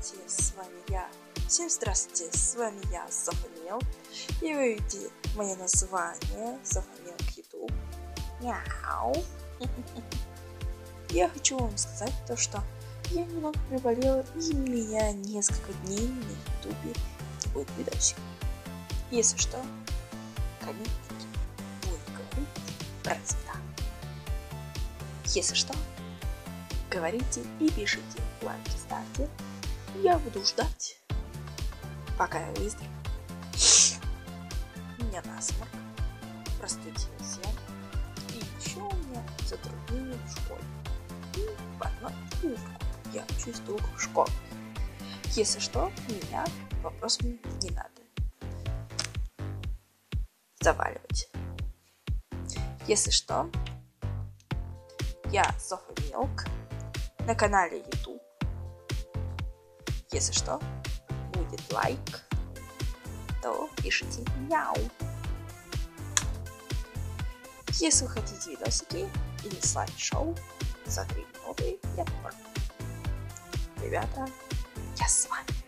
здравствуйте, с вами я. Всем здравствуйте, с вами я, Софамил. И вы видите мое название Софамил YouTube. Мяу. Я хочу вам сказать то, что я немного приболела, и у меня несколько дней на YouTube не будет видосик. Если что, комментарий будет говорить про цвета. Если что, говорите и пишите, лайки ставьте. Я буду ждать, пока я выздоровею. У меня насморк, простудился я, и еще у меня затруднение в школе. И в одной урку я учусь только в школе. Если что, меня вопросами не надо заваливать. Если что, я Софамил на канале YouTube. Если что, будет лайк, то пишите мяу. Если вы хотите видосики или слайд-шоу за 3 минуты, я помогу. Ребята, я с вами.